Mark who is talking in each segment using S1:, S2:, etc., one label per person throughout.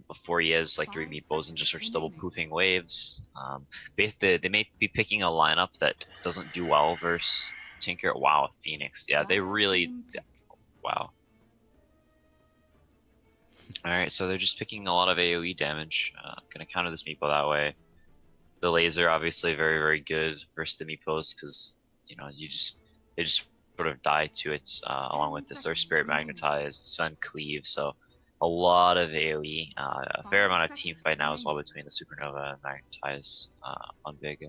S1: before he has like 3 meeples and just starts double poofing waves. Basically, they may be picking a lineup that doesn't do well versus Tinker. Wow, Phoenix. Yeah, they really. Wow. Alright, so they're just picking a lot of AoE damage. Gonna counter this meeple that way. The laser obviously very, very good versus the meeples because, you know, they just sort of die to it along with this. Their Spirit Magnetize, Sven Cleave, so a lot of AoE. A fair amount of team fight now as well between the Supernova and Magnetize on Vega.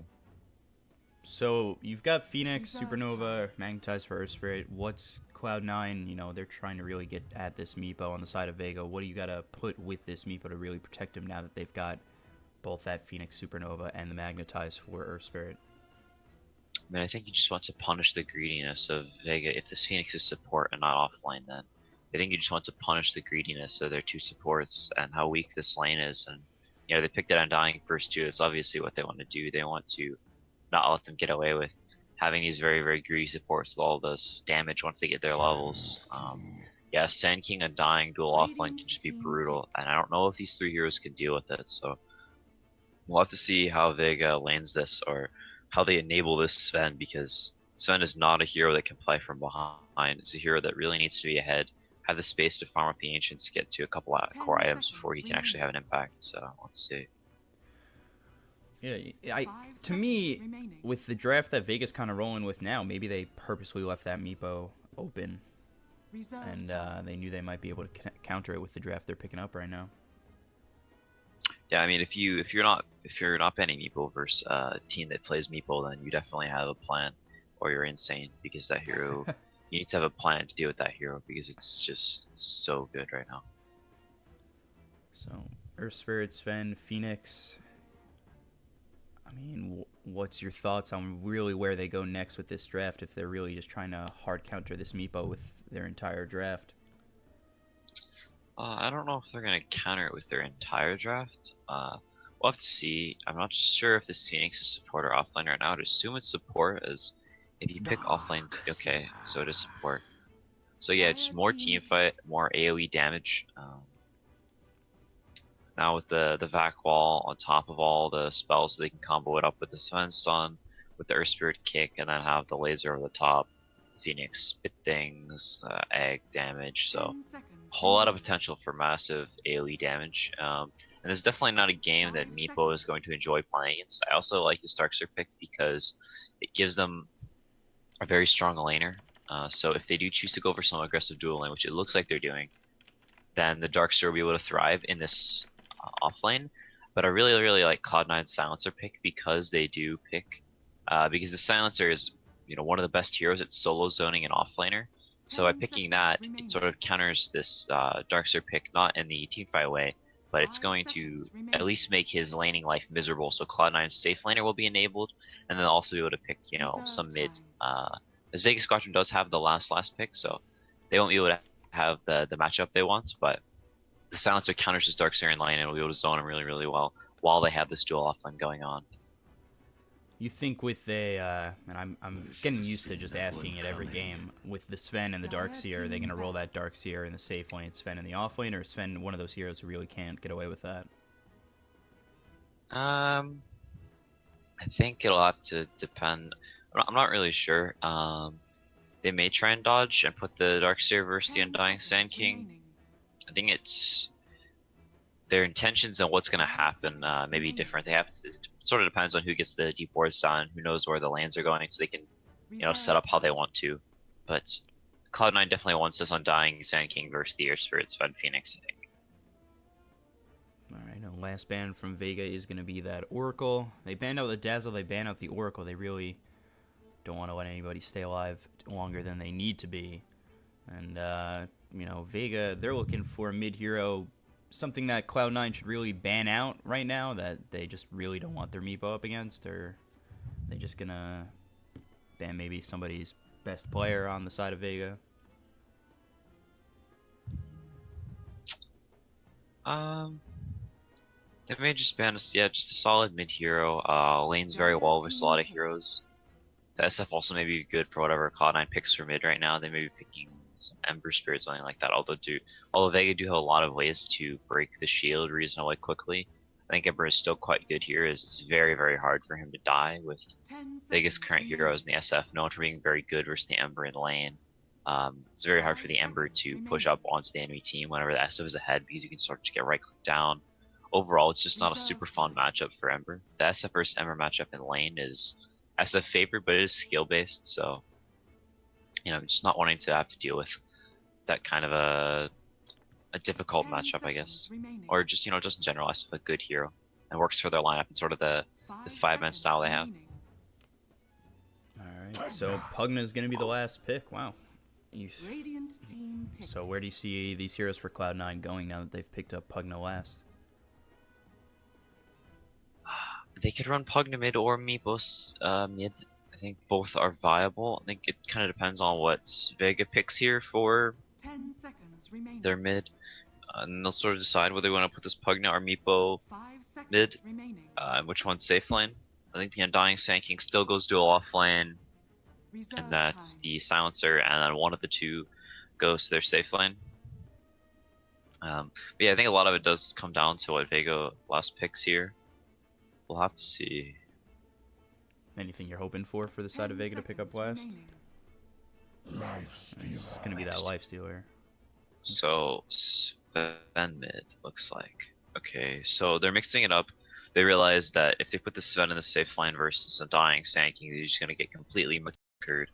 S2: So you've got Phoenix, Supernova, Magnetize for Earth Spirit. What's Cloud9? You know, they're trying to really get at this Meepo on the side of Vega. What do you got to put with this Meepo to really protect him now that they've got both that Phoenix, Supernova, and the Magnetize for Earth Spirit?
S1: I mean, I think you just want to punish the greediness of Vega. If this Phoenix is support and not offline, then I think you just want to punish the greediness of their 2 supports and how weak this lane is. And you know, they picked it on dying first too. It's obviously what they want to do. They want to not let them get away with having these very, very greedy supports with all this damage once they get their levels. Yeah, Sand King and dying dual offline can just be brutal, and I don't know if these 3 heroes can deal with it. So we'll have to see how Vega lands this or how they enable this Sven, because Sven is not a hero that can play from behind. It's a hero that really needs to be ahead, have the space to farm up the Ancients, get to a couple of core items before he can actually have an impact. So let's see.
S2: Yeah, to me, with the draft that Vega's kind of rolling with now, maybe they purposely left that Meepo open, and they knew they might be able to counter it with the draft they're picking up right now.
S1: Yeah, I mean, if you're not banning Meepo versus a team that plays Meepo, then you definitely have a plan, or you're insane, because that hero you need to have a plan to deal with that hero because it's just so good right now.
S2: So Earth Spirit, Sven, Phoenix. I mean, what's your thoughts on really where they go next with this draft if they're really just trying to hard counter this Meepo with their entire draft?
S1: I don't know if they're going to counter it with their entire draft. We'll have to see. I'm not sure if this Phoenix is support or offline right now. I'd assume it's support, as if you pick offline, okay, so it is support. So yeah, just more team fight, more AoE damage. Now with the Vac Wall on top of all the spells, so they can combo it up with the Sven Stun, with the Earth Spirit Kick, and then have the laser over the top. Phoenix Spit Things, Egg damage, so a whole lot of potential for massive AoE damage. And it's definitely not a game that Meepo is going to enjoy playing against. I also like the Starkster pick because it gives them a very strong laner. So if they do choose to go for some aggressive dual lane, which it looks like they're doing, then the Darkster will be able to thrive in this offlane. But I really, really like Cloud9's Silencer pick because they do pick, because the Silencer is, you know, one of the best heroes at solo zoning and offlaner. So by picking that, it sort of counters this Darkster pick, not in the teamfight way, but it's going to at least make his laning life miserable. So Cloud9's safe laner will be enabled, and then also be able to pick, you know, some mid. As Vega Squadron does have the last pick, so they won't be able to have the matchup they want, but the Silencer counters his Darkseer in lane and will be able to zone him really, really well while they have this dual offlane going on.
S2: You think with and I'm getting used to just asking it every game, with the Sven and the Darkseer, are they going to roll that Darkseer in the safe lane, Sven in the off lane, or is Sven one of those heroes who really can't get away with that?
S1: I think it'll have to depend. I'm not really sure. They may try and dodge and put the Darkseer versus the Undying Sand King. I think it's their intentions and what's going to happen may be different. They have to, it sort of depends on who gets the deep wards done, who knows where the lanes are going, so they can, you know, set up how they want to. But Cloud9 definitely wants this Undying Sand King versus the Earth Spirit Sven Phoenix, I think.
S2: Alright, now last ban from Vega is going to be that Oracle. They banned out the Dazzle, they banned out the Oracle. They really don't want to let anybody stay alive longer than they need to be. And, you know, Vega, they're looking for a mid-hero, something that Cloud9 should really ban out right now, that they just really don't want their Meepo up against, or they just going to ban maybe somebody's best player on the side of Vega?
S1: They may just ban us, yeah, just a solid mid-hero. Lanes very well versus a lot of heroes. The SF also may be good for whatever Cloud9 picks for mid right now. They may be picking some Ember Spirit, something like that. Although Vega do have a lot of ways to break the shield reasonably quickly, I think Ember is still quite good here, as it's very, very hard for him to die with Vega's current heroes in the SF known for being very good versus the Ember in lane. It's very hard for the Ember to push up onto the enemy team whenever the SF is ahead, because you can sort of just get right-click down. Overall, it's just not a super fun matchup for Ember. The SF versus Ember matchup in lane is SF favored, but it is skill-based, so just not wanting to have to deal with that kind of a difficult matchup, I guess. Or just just in general, SF a good hero and works for their lineup and sort of the 5-man style they have.
S2: Alright, so Pugna's gonna be the last pick. Wow. So where do you see these heroes for Cloud9 going now that they've picked up Pugna last?
S1: They could run Pugna mid or Meepos mid. I think both are viable. I think it kind of depends on what Vega picks here for
S3: 10 seconds remaining.
S1: their mid. And they'll sort of decide whether they want to put this Pugna or Meepo mid, which one's safe lane. I think the Undying Sand King still goes dual off lane, and that's the Silencer, and then one of the two goes to their safe lane. But yeah, I think a lot of it does come down to what Vega last picks here. We'll have to see.
S2: Anything you're hoping for the side of Vega to pick up last? It's gonna be that Lifestealer.
S1: So Sven mid looks like. Okay, so they're mixing it up. They realize that if they put the Sven in the safe lane versus a dying Sand King, they're just gonna get completely massacred.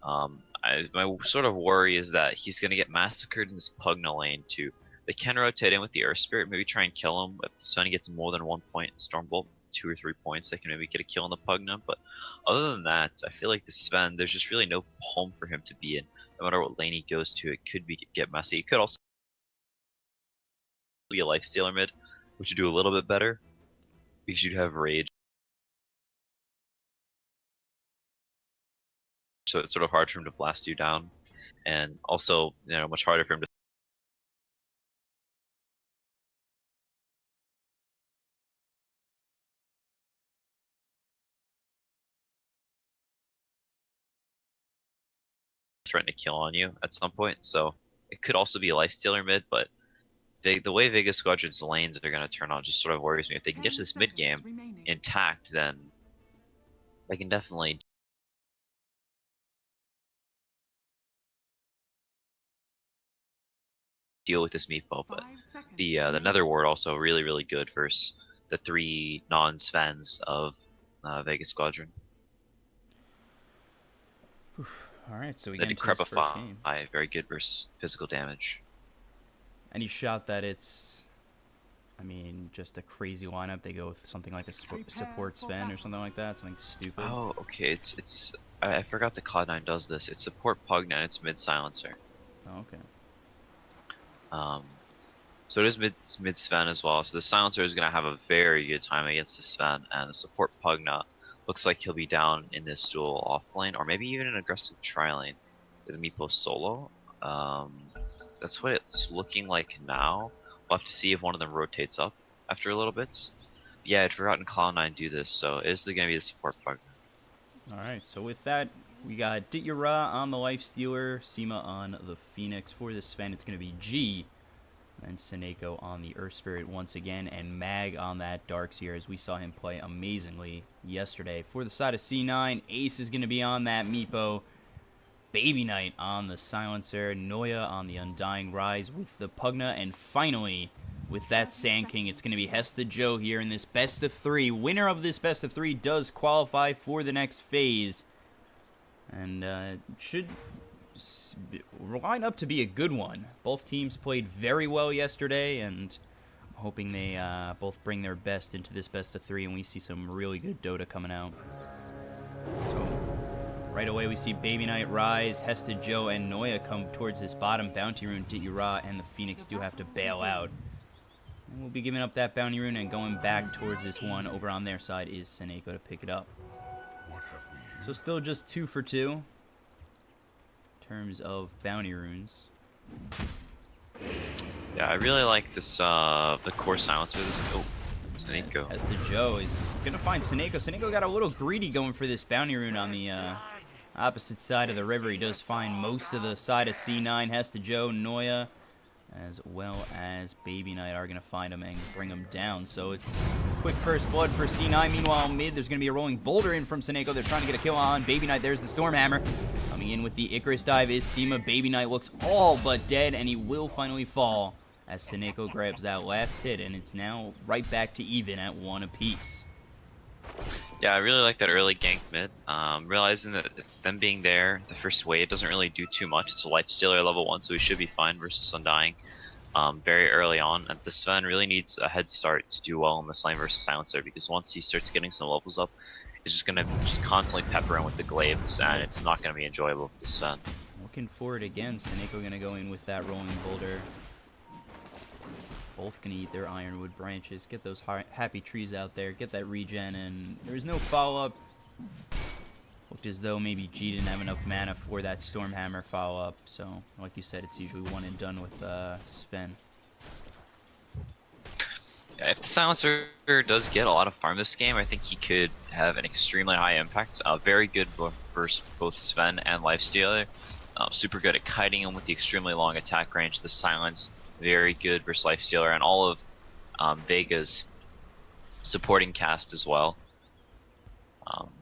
S1: My sort of worry is that he's gonna get massacred in this Pugna lane too. They can rotate in with the Earth Spirit, maybe try and kill him. If the Sven gets more than 1 point in Stormbolt, 2 or 3 points, they can maybe get a kill on the Pugna. But other than that, I feel like the Sven, there's just really no home for him to be in. No matter what lane he goes to, it could get messy. It could also be a Lifestealer mid, which would do a little bit better, because you'd have Rage. So it's sort of hard for him to blast you down, and also much harder for him to threaten to kill on you at some point. So it could also be a Lifestealer mid, but the way Vega Squadron's lanes are going to turn out just sort of worries me. If they can get to this mid game intact, then they can definitely deal with this Meepo. But the Netherward also really, really good versus the 3 non-Svens of Vega Squadron.
S2: Alright, so we
S1: The
S2: get into this first
S1: Decrepify,
S2: game.
S1: very good versus physical damage.
S2: Any shot that it's, just a crazy lineup? They go with something like a support Sven or something like that, something stupid.
S1: Oh, okay. It's I forgot that Cloud9 does this. It's support Pugna and it's mid Silencer.
S2: Oh, okay.
S1: So it is mid Sven as well. So the Silencer is gonna have a very good time against the Sven, and the support Pugna looks like he'll be down in this duel off lane, or maybe even an aggressive tri lane with the Meepo solo. That's what it's looking like now. We'll have to see if one of them rotates up after a little bit. Yeah, I'd forgotten Cloud9 do this, so it is going to be the support Pugna.
S2: Alright, so with that, we got Dityara on the Lifestealer, Seema on the Phoenix. For the Sven, it's going to be G, and Seneko on the Earth Spirit once again, and Mag on that Darkseer, as we saw him play amazingly yesterday. For the side of C9, Ace is going to be on that Meepo, Baby Knight on the Silencer, Noya on the Undying Rise with the Pugna, and finally, with that Sand King, it's going to be Hesta Joe here in this best of 3. Winner of this best of 3 does qualify for the next phase, and should line up to be a good one. Both teams played very well yesterday, and I'm hoping they both bring their best into this best of 3, and we see some really good Dota coming out. So right away we see Baby Knight rise, Hesta Joe, and Noya come towards this bottom bounty rune. Dityara and the Phoenix do have to bail out. And we'll be giving up that bounty rune, and going back towards this one over on their side is Seneko to pick it up. So still just 2 for 2 in terms of bounty runes.
S1: Yeah, I really like this, the core Silencer. This Seneko.
S2: Hesta Joe is gonna find Seneko. Seneko got a little greedy going for this bounty rune on the Opposite side of the river, he does find most of the side of C9. Hesta Joe, Noya, as well as Baby Knight are going to find him and bring him down. So it's quick first blood for C9. Meanwhile, mid, there's going to be a rolling boulder in from Seneko. They're trying to get a kill on Baby Knight. There's the Stormhammer. Coming in with the Icarus dive is Sema. Baby Knight looks all but dead, and he will finally fall as Seneko grabs that last hit, and it's now right back to even at 1 apiece.
S1: Yeah, I really like that early gank mid. Realizing that them being there, the first wave doesn't really do too much. It's a life stealer level 1, so we should be fine versus Undying very early on. And the Sven really needs a head start to do well in this lane versus Silencer, because once he starts getting some levels up, it's just going to just constantly pepper him with the glaives, and it's not going to be enjoyable for the Sven.
S2: Looking forward again. Seneko going to go in with that rolling boulder. Both can eat their ironwood branches, get those happy trees out there, get that regen, and there's no follow-up. Looked as though maybe G didn't have enough mana for that Stormhammer follow-up, so like you said, it's usually one and done with Sven.
S1: Yeah, if the Silencer does get a lot of farm this game, I think he could have an extremely high impact. Very good versus both Sven and Lifestealer. Super good at kiting him with the extremely long attack range, the silence. Very good versus Lifestealer, and all of Vega's supporting cast as well.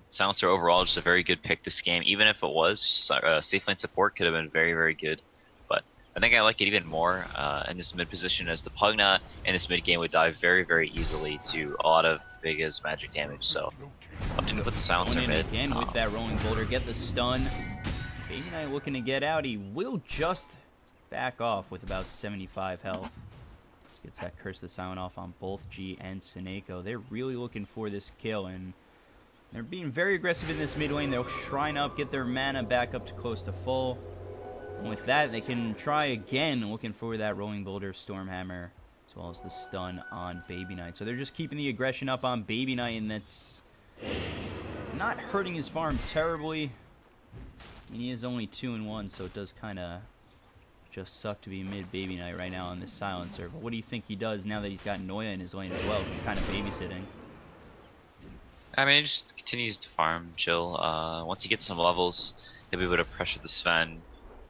S1: Silencer overall just a very good pick this game. Even if it was safe lane support, could have been very, very good. But I think I like it even more in this mid position, as the Pugna in this mid game would dive very, very easily to a lot of Vega's magic damage. So I'm going to put the Silencer mid.
S2: Again with that rolling boulder, get the stun. Baby Knight looking to get out. He will just back off with about 75 health. Just gets that Curse of the Silent off on both G and Seneko. They're really looking for this kill, and they're being very aggressive in this mid lane. They'll shrine up, get their mana back up to close to full. And with that, they can try again, looking for that rolling boulder, Stormhammer, as well as the stun on Baby Knight. So they're just keeping the aggression up on Baby Knight, and that's not hurting his farm terribly. I mean, he is only 2-1, so it does kind of just suck to be mid Baby Knight right now on this Silencer. But what do you think he does now that he's got Noya in his lane as well, kind of babysitting?
S1: I mean, he just continues to farm, chill. Once he gets some levels, he'll be able to pressure the Sven.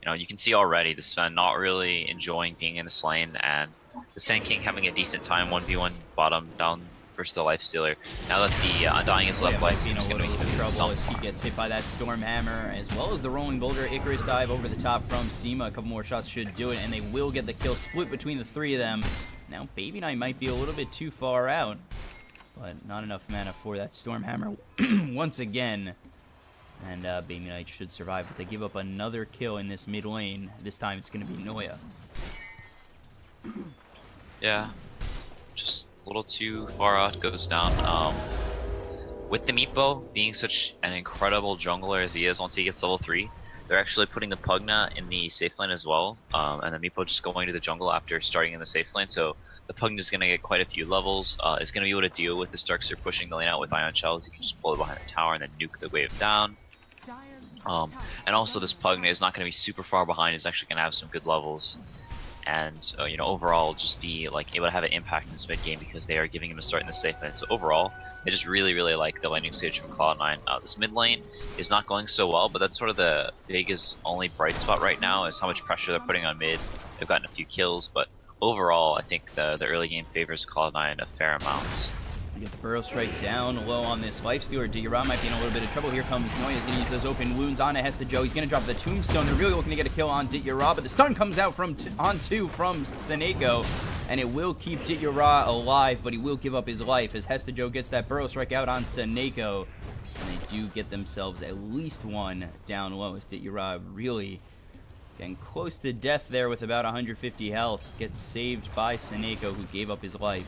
S1: You know, you can see already the Sven not really enjoying being in this lane, and the Sand King having a decent time 1v1 bottom down versus the Lifestealer. Now that the Undying is left life, he's going to be in
S2: trouble as he gets hit by that Stormhammer, as well as the rolling boulder. Icarus dive over the top from Sema. A couple more shots should do it, and they will get the kill split between the three of them. Now Baby Knight might be a little bit too far out, but not enough mana for that Stormhammer once again. And Baby Knight should survive, but they give up another kill in this mid lane. This time it's going to be Noya.
S1: Yeah, just a little too far out, goes down. With the Meepo being such an incredible jungler as he is, once he gets level 3, they're actually putting the Pugna in the safe lane as well, and the Meepo just going to the jungle after starting in the safe lane. So the Pugna is going to get quite a few levels. It's going to be able to deal with the Starkster pushing the lane out with Ion Shells. You can just pull it behind the tower and then nuke the wave down. And also this Pugna is not going to be super far behind. He's actually going to have some good levels. And you know, overall just be like able to have an impact in this mid game because they are giving him a start in the safe lane. So overall, I just really like the laning stage from Cloud9. This mid lane is not going so well, but that's sort of the Vega's only bright spot right now, is how much pressure they're putting on mid. They've gotten a few kills, but overall I think the early game favors Cloud9 a fair amount.
S2: We get the Burrow Strike down low on this Lifestealer. DOTA might be in a little bit of trouble. Here comes Noya. He's going to use those open wounds on Hesta Joe. He's going to drop the Tombstone. They're really looking to get a kill on DOTA, but the stun comes out from on two from Seneko, and it will keep DOTA alive, but he will give up his life as Hesta Joe gets that Burrow Strike out on Seneko, and they do get themselves at least one down low as DOTA really getting close to death there with about 150 health. Gets saved by Seneko, who gave up his life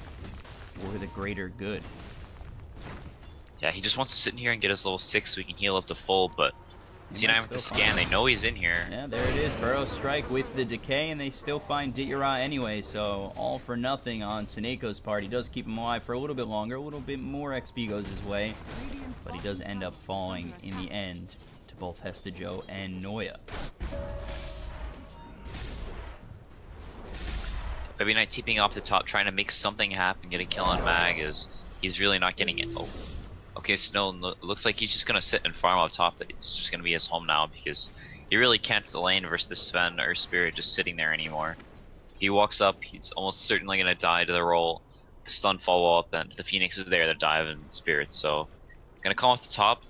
S2: for the greater good.
S1: Yeah, he just wants to sit in here and get his level 6 so he can heal up to full, but C9 with the scan, they know he's in here.
S2: Yeah, there it is. Burrow Strike with the decay, and they still find DOTA anyway, so all for nothing on Seneko's part. He does keep him alive for a little bit longer, a little bit more XP goes his way, but he does end up falling in the end to both Hesta Joe and Noya.
S1: Baby Knight TPing off the top, trying to make something happen, get a kill on Mag, is he's really not getting it. Oh, Okay, Snow looks like he's just gonna sit and farm up top. That it's just gonna be his home now because he really can't lane versus the Sven or Spirit just sitting there anymore. He walks up, he's almost certainly gonna die to the roll. The stun follow up, and the Phoenix is there to dive in Spirit. So, gonna come off the top.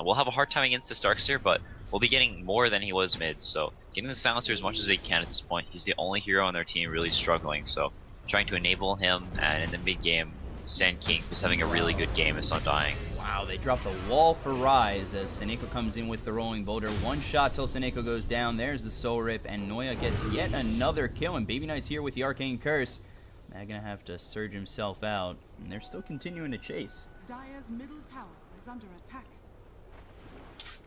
S1: We'll have a hard time against this Darkseer, but we'll be getting more than he was mid. So, getting the Silencer as much as they can at this point. He's the only hero on their team really struggling. So, trying to enable him, and in the mid game, Sand King was having a really good game, is not dying.
S2: Wow, they drop the wall for Rise as Seneko comes in with the rolling boulder. One shot till Seneko goes down. There's the soul rip, and Noya gets yet another kill. And Baby Knight's here with the arcane curse. Now gonna have to surge himself out, and they're still continuing to chase.
S3: Dire's middle tower is under attack.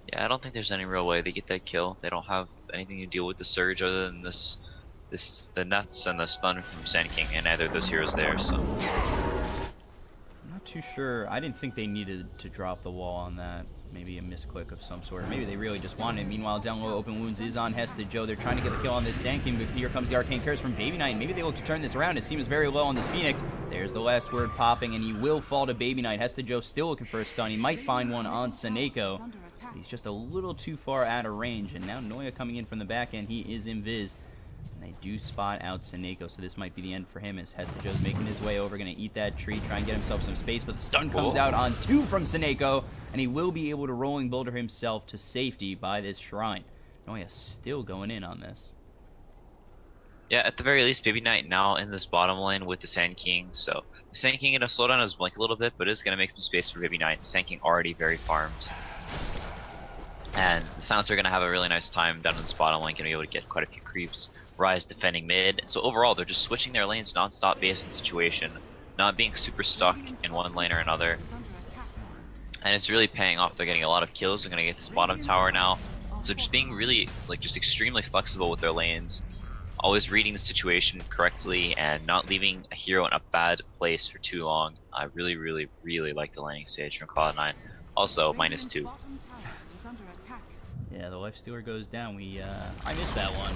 S1: Yeah, I don't think there's any real way they get that kill. They don't have anything to deal with the surge other than the nuts and the stun from Sand King, and neither of those heroes there. So.
S2: Not too sure. I didn't think they needed to drop the wall on that. Maybe a misclick of some sort. Maybe they really just wanted it. Meanwhile, down low, Open Wounds is on Hesta Joe. They're trying to get the kill on this Sand King, but here comes the Arcane Curse from Baby Knight. Maybe they look to turn this around. It seems very low on this Phoenix. There's the last word popping, and he will fall to Baby Knight. Hesta Joe still looking for a stun. He might find one on Seneko. He's just a little too far out of range, and now Noya coming in from the back end. He is invis. They do spot out Seneko, so this might be the end for him as Hesta Joe's making his way over, going to eat that tree, try and get himself some space, but the stun comes out on 2 from Seneko, and he will be able to rolling boulder himself to safety by this shrine. Noya still going in on this.
S1: Yeah, at the very least, Baby Knight now in this bottom lane with the Sand King, so the Sand King going to slow down his blink a little bit, but is going to make some space for Baby Knight. The Sand King already very farmed. And the Silencer are going to have a really nice time down in this bottom lane, going to be able to get quite a few creeps. Rise defending mid. So overall, they're just switching their lanes non-stop based on the situation, not being super stuck in one lane or another. And it's really paying off. They're getting a lot of kills. They're going to get this bottom tower now. So just being really, just extremely flexible with their lanes. Always reading the situation correctly and not leaving a hero in a bad place for too long. I really, really, really like the laning stage from Cloud9. Also, -2.
S2: Yeah, the Lifestealer goes down. I missed that one.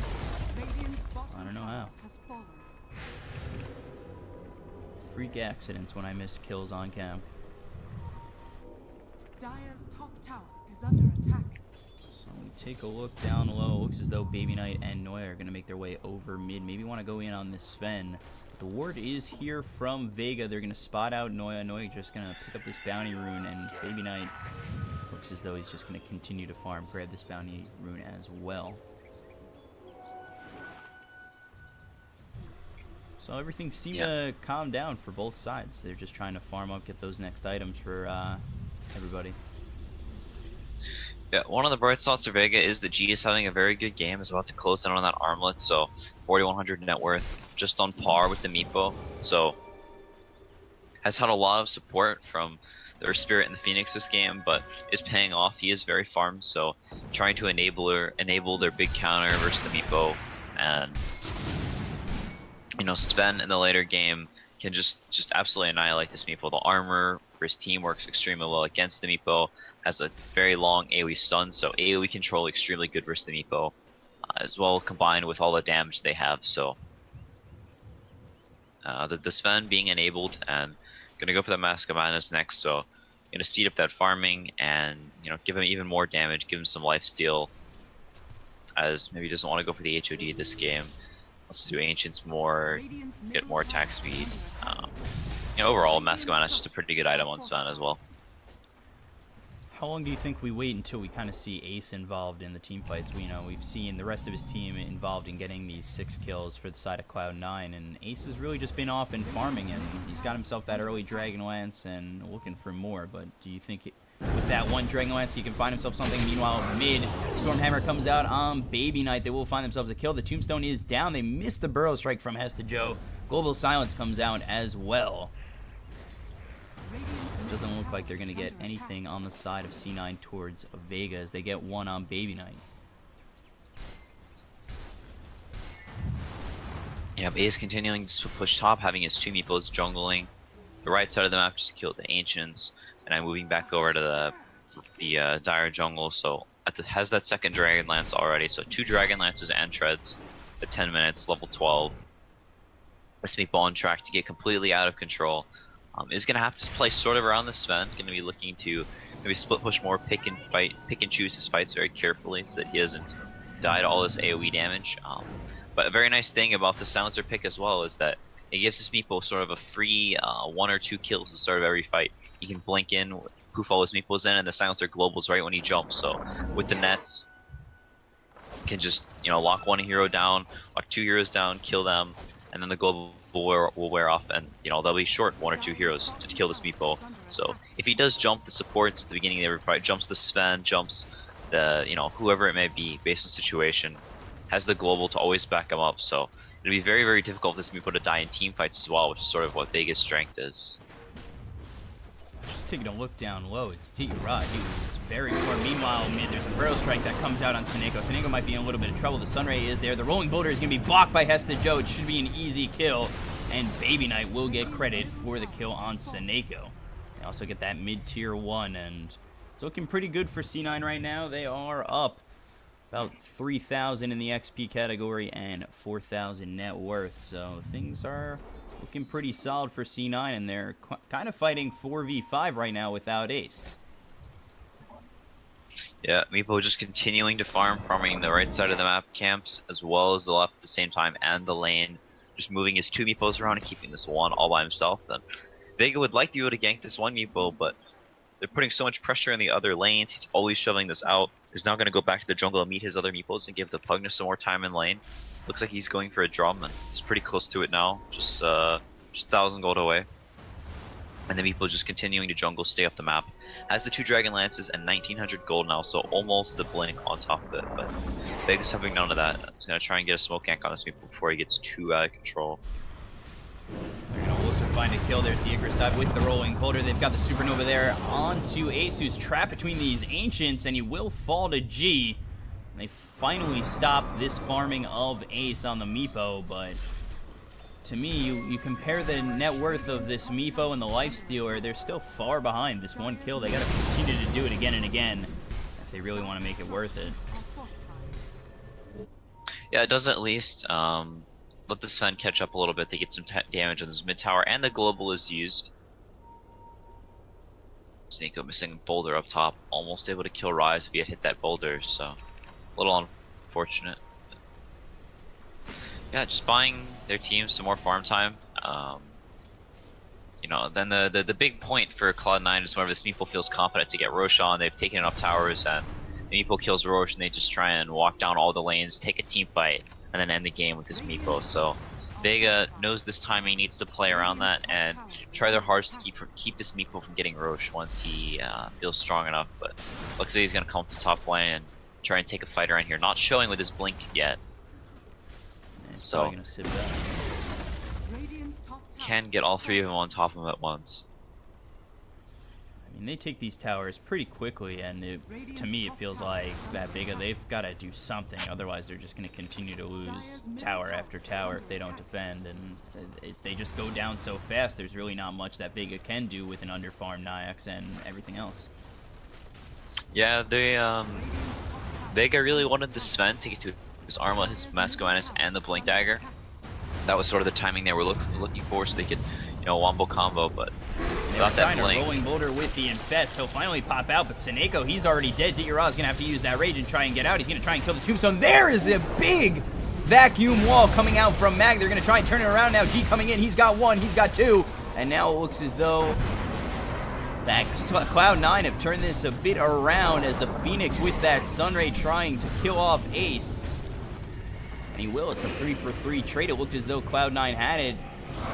S2: I don't know how. Freak accidents when I miss kills on cam.
S3: Dire's top tower is under attack.
S2: So we take a look down low. It looks as though Baby Knight and Noya are going to make their way over mid. Maybe want to go in on this Sven. But the ward is here from Vega. They're going to spot out Noya. Noya just going to pick up this bounty rune, and Baby Knight looks as though he's just going to continue to farm, grab this bounty rune as well. So everything seemed to calm down for both sides. They're just trying to farm up, get those next items for everybody.
S1: Yeah, one of the bright spots for Vega is that G is having a very good game. Is about to close in on that armlet, so 4,100 net worth, just on par with the Meepo. So has had a lot of support from their Spirit and the Phoenix this game, but is paying off. He is very farmed, so trying to enable their big counter versus the Meepo, and you know, Sven in the later game can just absolutely annihilate this Meepo. The armor for his team works extremely well against the Meepo, has a very long AoE stun, so AoE control extremely good versus the Meepo, as well combined with all the damage they have. So the Sven being enabled and gonna go for the Mask of Madness next, so gonna speed up that farming and, you know, give him even more damage, give him some lifesteal, as maybe he doesn't want to go for the HOD this game. Wants to do Ancients more, get more attack speed. You know, overall, Mask of Mana is just a pretty good item on Sven as well.
S2: How long do you think we wait until we kind of see Ace involved in the team fights? We've seen the rest of his team involved in getting these 6 kills for the side of Cloud9, and Ace has really just been off and farming, and he's got himself that early Dragon Lance and looking for more. But do you think with that one Dragon Lance he can find himself something? Meanwhile, mid, Stormhammer comes out on Baby Knight. They will find themselves a kill. The Tombstone is down. They missed the Burrow Strike from Hesta Joe. Global Silence comes out as well. It doesn't look like they're going to get anything on the side of C9 towards Vega as they get one on Baby Knight.
S1: Yeah, but Ace continuing to push top, having his 2 Meepos jungling. The right side of the map just killed the Ancients, and I'm moving back over to the Dire jungle, so has that second Dragon Lance already, so 2 Dragon Lances and Treads at 10 minutes, level 12. This Meepo on track to get completely out of control. is going to have to play sort of around the Sven. Going to be looking to maybe split push more, pick and choose his fights very carefully so that he doesn't die to all this AoE damage. But a very nice thing about the Silencer pick as well is that it gives his meeple sort of a free 1 or 2 kills at the start of every fight. You can blink in, poof all his meeples in, and the Silencer globals right when he jumps. So with the nets, you can just lock 1 hero down, lock 2 heroes down, kill them, and then the global will wear off, and they'll be short 1 or 2 heroes to kill this meeple. So if he does jump the supports at the beginning of every fight, jumps the Sven, jumps the whoever it may be based on situation, has the global to always back him up. So it'll be very, very difficult for this meeple to die in team fights as well, which is sort of what Vega's strength is.
S2: Just taking a look down low, it's DOTA. He was very poor. Meanwhile, mid, there's a Burrow Strike that comes out on Seneko. Seneko might be in a little bit of trouble. The Sunray is there. The Rolling Boulder is going to be blocked by Hesta Joe. It should be an easy kill. And Baby Knight will get credit for the kill on Seneko. They also get that mid-tier 1, and it's looking pretty good for C9 right now. They are up about 3,000 in the XP category and 4,000 net worth. So things are looking pretty solid for C9, and they're kind of fighting 4v5 right now without Ace.
S1: Yeah, Meepo just continuing to farming the right side of the map camps as well as the left at the same time, and the lane. Just moving his 2 meepos around and keeping this 1 all by himself. Then Vega would like to be able to gank this 1 meepo, but they're putting so much pressure in the other lanes. He's always shoving this out. He's now going to go back to the jungle and meet his other meepos and give the Pugnus some more time in lane. Looks like he's going for a drum, and he's pretty close to it now. Just 1,000 gold away. And the meepo just continuing to jungle, stay off the map. Has the 2 Dragon Lances and 1,900 gold now, so almost the blink on top of it. But Vega's having none of that. He's going to try and get a smoke gank on this meepo before he gets too out of control.
S2: They're going to look to find a kill. There's the Icarus dive with the Rolling Boulder. They've got the Supernova there onto Ace, who's trapped between these Ancients, and he will fall to G. And they finally stop this farming of Ace on the meepo, but to me, you compare the net worth of this meepo and the Lifestealer, they're still far behind this 1 kill. They got to continue to do it again and again if they really want to make it worth it.
S1: Yeah, it does at least let the Sven catch up a little bit. They get some damage on this mid tower, and the global is used. Seneko missing boulder up top, almost able to kill Rise if he had hit that boulder, so a little unfortunate. Yeah, just buying their team some more farm time. Then the big point for Cloud9 is whenever this meeple feels confident to get Roche on. They've taken enough towers, and the meeple kills Roche, and they just try and walk down all the lanes, take a team fight, and then end the game with this meeple. So Vega knows this time he needs to play around that and try their hardest to keep this meeple from getting Roche once he feels strong enough. But looks like he's going to come to top lane and try and take a fight around here. Not showing with his blink yet. So
S2: gonna sit back.
S1: Can get all 3 of them on top of him at once.
S2: I mean, they take these towers pretty quickly, and to me it feels like that Vega, they've got to do something, otherwise they're just going to continue to lose tower after tower if they don't defend, and they just go down so fast. There's really not much that Vega can do with an underfarmed Nyx and everything else.
S1: Yeah, they Vega really wanted the Sven to get to his Armlet, his Masculinus, and the Blink Dagger. That was sort of the timing they were looking for, so they could, wombo combo, but without that blink.
S2: Rolling Boulder with the Infest. He'll finally pop out, but Seneko, he's already dead. DOTA is going to have to use that Rage and try and get out. He's going to try and kill the Tombstone. There is a big vacuum wall coming out from Mag. They're going to try and turn it around now. G coming in. He's got 1. He's got 2. And now it looks as though that Cloud9 have turned this a bit around as the Phoenix with that Sunray trying to kill off Ace. And he will. It's a 3-for-3 trade. It looked as though Cloud9 had it,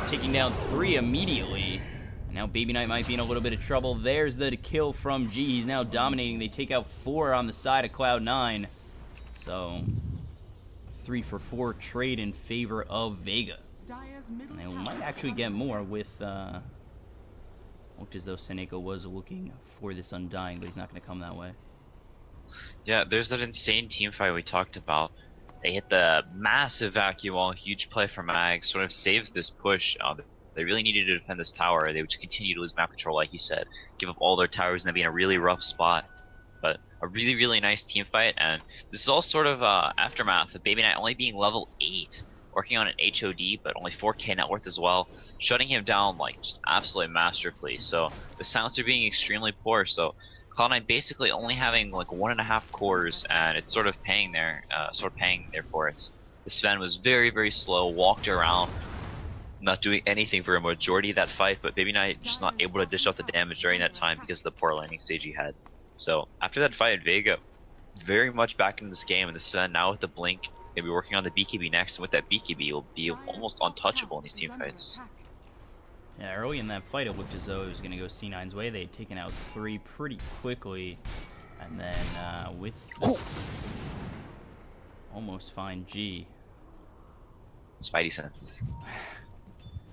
S2: taking down 3 immediately. And now Baby Knight might be in a little bit of trouble. There's the kill from G. He's now dominating. They take out 4 on the side of Cloud9. So, 3-for-4 trade in favor of Vega. And they might actually get more with, looked as though Seneko was looking for this Undying, but he's not going to come that way.
S1: Yeah, there's that insane team fight we talked about. They hit the massive vacuum wall, huge play from Mag, sort of saves this push. They really needed to defend this tower. They would just continue to lose map control, like you said, give up all their towers, and they'd be in a really rough spot. But a really nice team fight, and this is all sort of aftermath of Baby Knight only being level 8 working on an HOD, but only 4k net worth as well, shutting him down like just absolutely masterfully. So the sounds are being extremely poor. So Cloud9 basically only having like 1.5 cores, and it's sort of paying there, for it. The Sven was very slow, walked around, not doing anything for a majority of that fight, but Baby Knight just not able to dish out the damage during that time because of the poor landing stage he had. So after that fight, Vega very much back into this game, and the Sven now with the Blink, gonna be working on the BKB next, and with that BKB will be almost untouchable in these team fights.
S2: Yeah, early in that fight it looked as though it was going to go C9's way. They had taken out 3 pretty quickly, and then with this almost fine G.
S1: Spidey senses.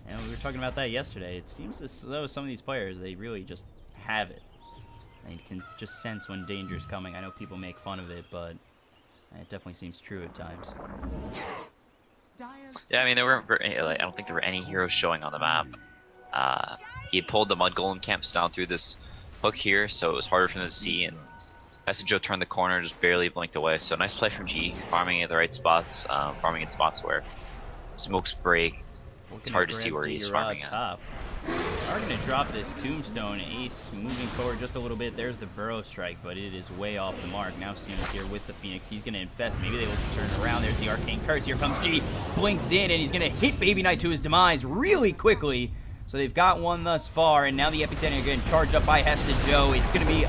S2: You know, we were talking about that yesterday. It seems as though some of these players, they really just have it. They can just sense when danger's coming. I know people make fun of it, but it definitely seems true at times.
S1: Yeah, I mean, there weren't. I don't think there were any heroes showing on the map. He had pulled the Mud Golem camps down through this hook here, so it was harder for him to see. And Joe turned the corner, just barely blinked away. So nice play from G, farming at the right spots, farming in spots where smokes break. It's hard to see where he's farming at.
S2: Are going to drop this tombstone. Ace moving forward just a little bit. There's the burrow strike, but it is way off the mark. Now Sima's here with the Phoenix. He's going to infest. Maybe they will turn around. There's the arcane curse. Here comes G. Blinks in, and he's going to hit Baby Knight to his demise really quickly. So they've got one thus far, and now the epicenter getting charged up by Heston Joe. It's going to be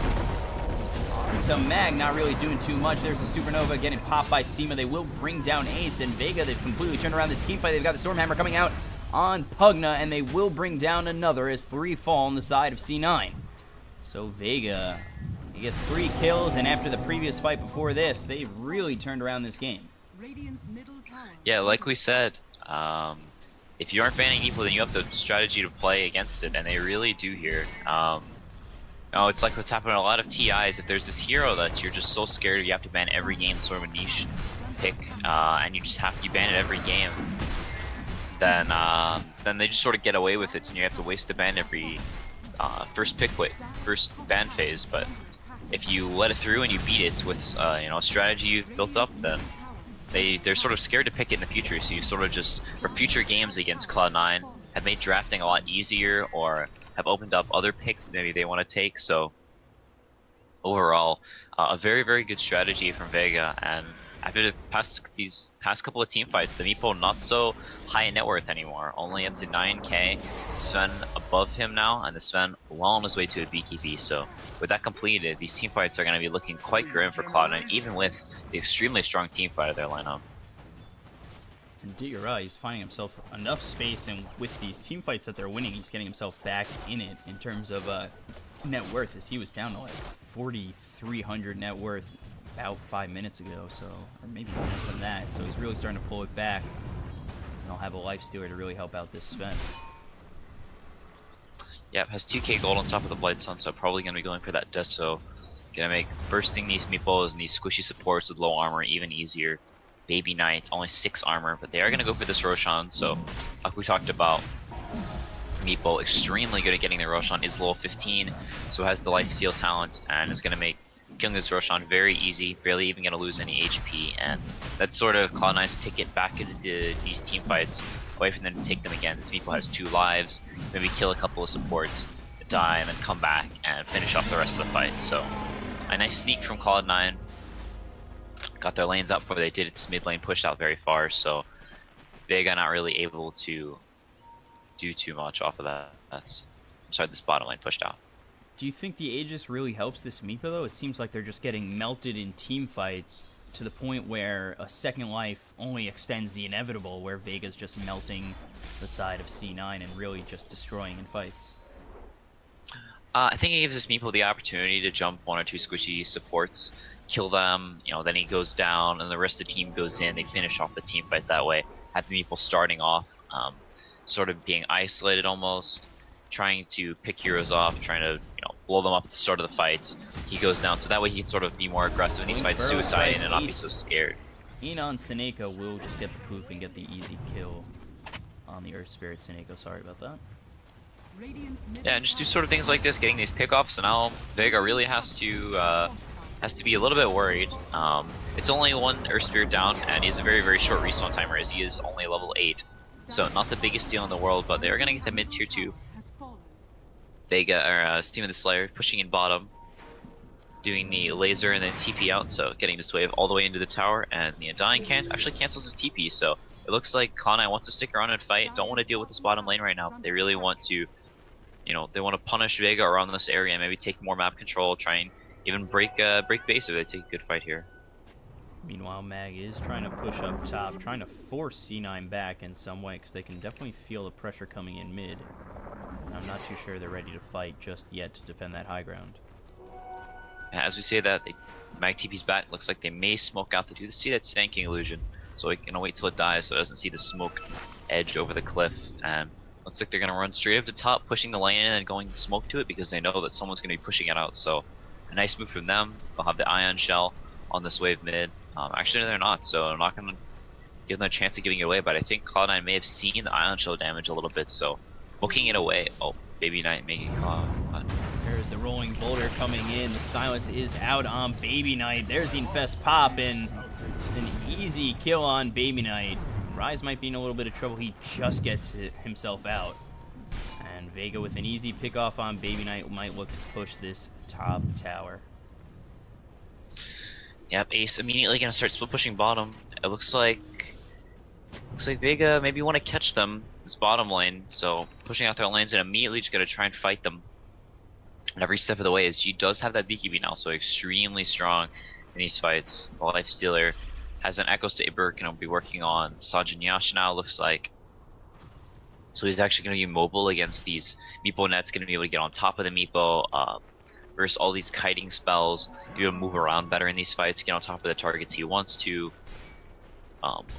S2: so Mag not really doing too much. There's a supernova getting popped by Sima. They will bring down Ace, and Vega, they've completely turned around this team fight. They've got the Stormhammer coming out on Pugna, and they will bring down another as 3 fall on the side of C9. So Vega, you get 3 kills, and after the previous fight before this, they've really turned around this game.
S1: Yeah, like we said, if you aren't banning evil, then you have the strategy to play against it, and they really do here. It's like what's happening in a lot of TIs. If there's this hero that you're just so scared of, you have to ban every game, sort of a niche pick, and you ban it every game. Then they just sort of get away with it, and you have to waste a ban every first ban phase. But if you let it through and you beat it with a strategy you've built up, then they're sort of scared to pick it in the future. So you sort of just, for future games against Cloud9, have made drafting a lot easier, or have opened up other picks that maybe they want to take. So overall, a very good strategy from Vega. And after these past couple of team fights, the Meepo not so high in net worth anymore, only up to 9k. Sven above him now, and the Sven well on his way to a BKB. So with that completed, these team fights are going to be looking quite grim for Cloud9, even with the extremely strong team fight of their lineup.
S2: Indeed, you're right. He's finding himself enough space, and with these team fights that they're winning, he's getting himself back in it in terms of net worth, as he was down to like 4,300 net worth about 5 minutes ago, so, or maybe less than that. So he's really starting to pull it back. And I'll have a life stealer to really help out this Sven.
S1: Yep, has 2k gold on top of the Blight Sun, so probably going to be going for that Deso. Gonna make bursting these meepos and these squishy supports with low armor even easier. Baby Knight, only 6 armor, but they are gonna go for this Roshan. So, like we talked about, Meepo extremely good at getting the Roshan, is level 15, so has the life steal talent, and is gonna make killing this Roshan very easy, barely even gonna lose any HP, and that's sort of Cloud9's ticket back into these team fights, away from them to take them again. This Meepo has 2 lives, maybe kill a couple of supports, die, and then come back and finish off the rest of the fight. So a nice sneak from Cloud9. Got their lanes up before they did it. This mid lane pushed out very far, so Vega not really able to do too much off of that. This bottom lane pushed out.
S2: Do you think the Aegis really helps this Meepo though? It seems like they're just getting melted in team fights to the point where a second life only extends the inevitable, where Vega's just melting the side of C9 and really just destroying in fights.
S1: I think it gives this Meepo the opportunity to jump 1 or 2 squishy supports, kill them, then he goes down, and the rest of the team goes in. They finish off the team fight that way. Have the Meepo starting off, sort of being isolated almost, trying to pick heroes off, trying to blow them up at the start of the fight. He goes down, so that way he can sort of be more aggressive in these fights, suicide, and not be so scared.
S2: Enon Seneko will just get the poof and get the easy kill on the Earth Spirit Seneko. Sorry about that.
S1: Yeah, and just do sort of things like this, getting these pickoffs, and now Vega really has to has to be a little bit worried. It's only one Earth Spirit down, and he has a very, very short respawn timer as he is only level 8. So not the biggest deal in the world, but they're going to get the mid tier 2. Vega, or Steam of the Slayer, pushing in bottom, doing the laser and then TP out, so getting this wave all the way into the tower, and the Undying actually cancels his TP, so it looks like Cloud9 wants to stick around and fight, don't want to deal with this bottom lane right now. They really want to, you know, they want to punish Vega around this area and maybe take more map control, try and even break base if they take a good fight here.
S2: Meanwhile, Mag is trying to push up top, trying to force C9 back in some way, because they can definitely feel the pressure coming in mid. I'm not too sure they're ready to fight just yet to defend that high ground.
S1: As we say that, Mag TP's back, looks like they may smoke out. They do see that spanking illusion, so we can wait till it dies so it doesn't see the smoke edge over the cliff. And looks like they're going to run straight up the top, pushing the lane in and going to smoke to it because they know that someone's going to be pushing it out. So a nice move from them. They'll have the Ion Shell on this wave mid. Actually, they're not, so I'm not going to give them a chance of giving it away, but I think Cloud9 may have seen the Ion Shell damage a little bit, so booking it away. Oh, Baby Knight making call.
S2: There's the rolling boulder coming in. The silence is out on Baby Knight. There's the Infest pop, and it's an easy kill on Baby Knight. Rise might be in a little bit of trouble. He just gets himself out. And Vega with an easy pick off on Baby Knight might look to push this top tower.
S1: Yep, Ace immediately gonna start split pushing bottom. It looks like Vega maybe want to catch them this bottom lane, so pushing out their lanes and immediately just gonna try and fight them. And every step of the way, as G does have that BKB now, so extremely strong in these fights. The Life Stealer has an Echo Saber, gonna be working on Sajin Yash now, looks like. So he's actually gonna be mobile against these Meepo nets, gonna be able to get on top of the Meepo. Versus all these kiting spells, you're able to move around better in these fights, get on top of the targets he wants to.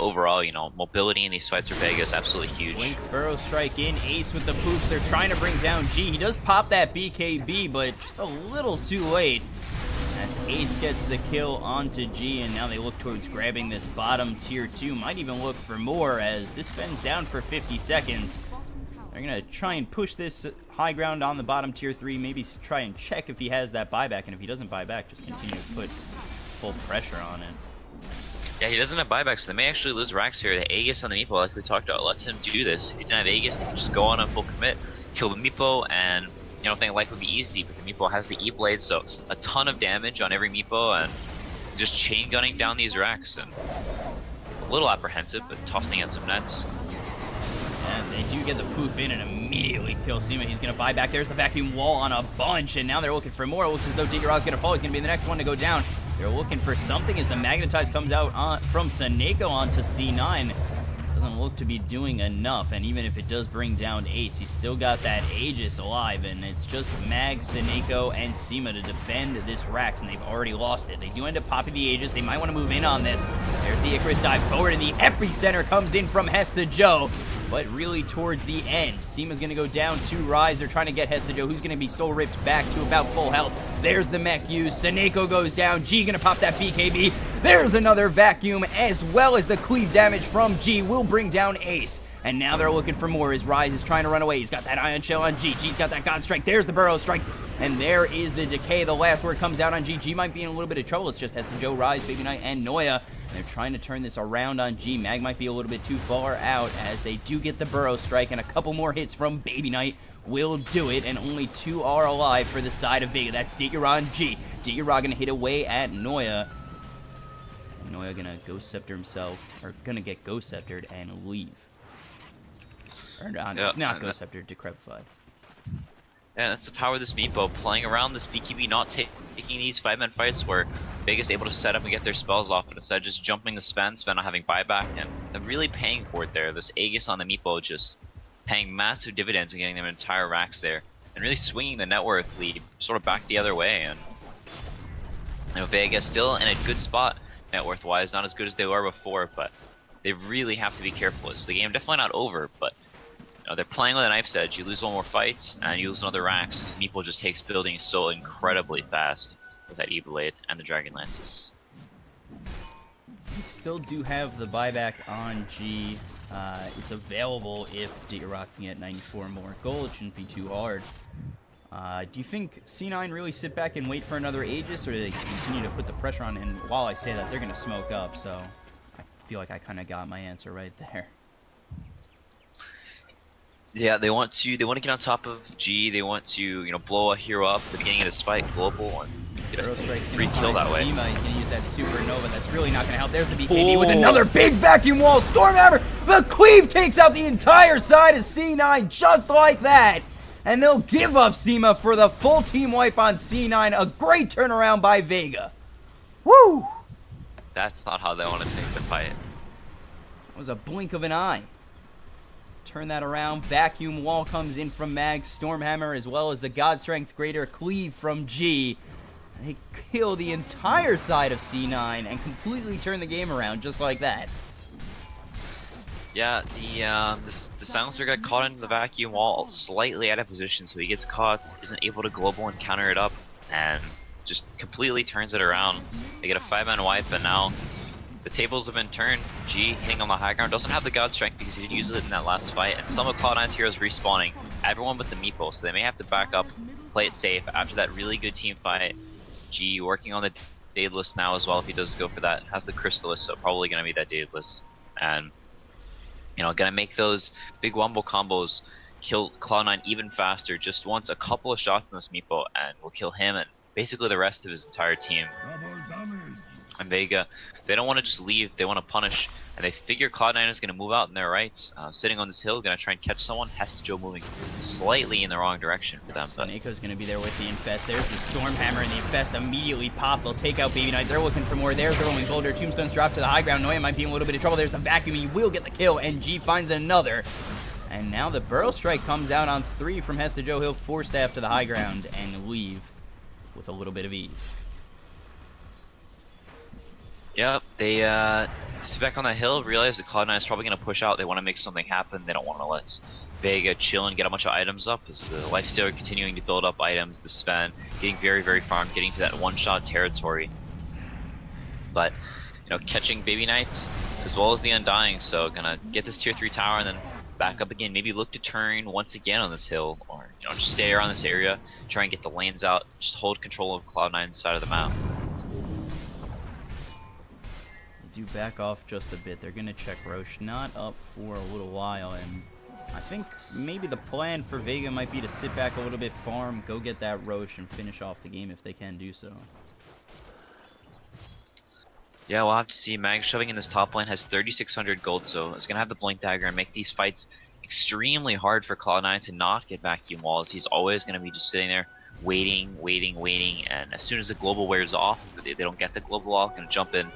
S1: Overall, you know, mobility in these fights for Vega is absolutely huge.
S2: Blink Burrow Strike in, Ace with the poops. They're trying to bring down G. He does pop that BKB, but just a little too late. As Ace gets the kill onto G, and now they look towards grabbing this bottom tier 2. Might even look for more as this spends down for 50 seconds. They're going to try and push this high ground on the bottom tier 3, maybe try and check if he has that buyback, and if he doesn't buy back, just continue to put full pressure on it.
S1: Yeah, he doesn't have buybacks, so they may actually lose racks here. The Aegis on the Meepo, like we talked about, lets him do this. If he didn't have Aegis, they can just go on a full commit, kill the Meepo, and you know, think life would be easy, but the Meepo has the E-Blade, so a ton of damage on every Meepo, and just chain gunning down these racks, and a little apprehensive, but tossing at some nets.
S2: And they do get the poof in and immediately kill Seema. He's going to buy back. There's the vacuum wall on a bunch, and now they're looking for more. It looks as though Diggeraw's going to fall. He's going to be the next one to go down. They're looking for something as the Magnetize comes out from Saneko onto C9. Doesn't look to be doing enough, and even if it does bring down Ace, he's still got that Aegis alive, and it's just Mag, Saneko, and Seema to defend this Rax, and they've already lost it. They do end up popping the Aegis. They might want to move in on this. There's the Icarus dive forward, and the epicenter comes in from Hesta Joe. But really towards the end, Seema's going to go down to Rise. They're trying to get Hesta Joe, who's going to be soul ripped back to about full health. There's the mech use. Saneko goes down. G going to pop that BKB. There's another vacuum, as well as the cleave damage from G will bring down Ace. And now they're looking for more as Rise is trying to run away. He's got that Ion Shell on G. G's got that God Strike. There's the Burrow Strike. And there is the Decay. The last word comes out on G. G might be in a little bit of trouble. It's just Hesta Joe, Rise, Baby Knight, and Noya. They're trying to turn this around on G. Mag might be a little bit too far out as they do get the Burrow Strike, and a couple more hits from Baby Knight will do it, and only 2 are alive for the side of Vega. That's Diggerah and G. Diggerah gonna hit away at Noya. And Noya gonna Ghost Scepter himself, or gonna get Ghost Sceptered and leave. Or not Ghost Sceptered, Decrepified.
S1: Yeah, that's the power of this Meepo, playing around this BKB, not taking these 5-man fights where Vega's able to set up and get their spells off, but instead just jumping the Sven not having buyback, and they're really paying for it there. This Aegis on the Meepo just paying massive dividends and getting them entire racks there, and really swinging the net worth lead sort of back the other way. And you know, Vega's still in a good spot net worth wise, not as good as they were before, but they really have to be careful. It's the game definitely not over, but you know, they're playing with a knife's edge. You lose one more fight, and you lose another racks. Meepo just takes building so incredibly fast with that E-Blade and the Dragon Lances.
S2: We still do have the buyback on G. It's available if Diggerock can get 94 more gold. It shouldn't be too hard. Do you think C9 really sit back and wait for another Aegis, or do they continue to put the pressure on? And while I say that, they're going to smoke up, so I feel like I kind of got my answer right there.
S1: Yeah, they want to get on top of G. They want to blow a hero up at the beginning of this fight, global, and get a free kill that way.
S2: Zima, he's going to use that supernova. That's really not going to help. There's the BKB with another big vacuum wall. Stormhammer, the cleave takes out the entire side of C9 just like that. And they'll give up Zima for the full team wipe on C9. A great turnaround by Vega. Woo!
S1: That's not how they want to take the fight.
S2: It was a blink of an eye. Turn that around. Vacuum wall comes in from Mag. Stormhammer as well as the God Strength Greater cleave from G. They kill the entire side of C9 and completely turn the game around just like that.
S1: Yeah, the silencer got caught into the vacuum wall slightly out of position, so he gets caught, isn't able to global and counter it up, and just completely turns it around. They get a 5-man wipe, and now the tables have been turned. G hitting on the high ground, doesn't have the God Strength because he didn't use it in that last fight, and some of Cloud9's heroes respawning, everyone but the Meepo, so they may have to back up, play it safe after that really good team fight. G working on the Daedalus now as well if he does go for that, has the Crystallis, so probably going to be that Daedalus, and gonna make those big wombo combos kill Cloud9 even faster. Just wants a couple of shots on this Meepo and will kill him and basically the rest of his entire team. And Vega, they don't want to just leave, they want to punish, and they figure Cloud9 is gonna move out in their rights, sitting on this hill, gonna try and catch someone. Hestajo moving slightly in the wrong direction for them. But
S2: Snakeo's gonna be there with the Infest. There's the Stormhammer, and the Infest immediately pop. They'll take out Baby Knight. They're looking for more. There's the Rolling Boulder. Tombstone's dropped to the high ground. Noya might be in a little bit of trouble. There's the Vacuum. He will get the kill, and G finds another. And now the Burrow Strike comes out on 3 from Hestajo. He'll force staff to the high ground and leave with a little bit of ease.
S1: Yep, they sit back on that hill, realize that Cloud9 is probably going to push out. They want to make something happen. They don't want to let Vega chill and get a bunch of items up as the Lifestealer continuing to build up items, the Sven getting very, very farmed, getting to that one-shot territory. But, catching Baby Knight as well as the Undying, so gonna get this tier 3 tower and then back up again. Maybe look to turn once again on this hill, or just stay around this area, try and get the lanes out, just hold control of Cloud9's side of the map.
S2: Do back off just a bit. They're gonna check Roche, not up for a little while, and I think maybe the plan for Vega might be to sit back a little bit, farm, go get that Roche, and finish off the game if they can do so.
S1: Yeah, we'll have to see. Mag shoving in this top lane has 3,600 gold, so it's gonna have the blink dagger and make these fights extremely hard for Cloud9 to not get vacuum walls. He's always gonna be just sitting there waiting, and as soon as the global wears off, if they don't get the global wall, gonna jump in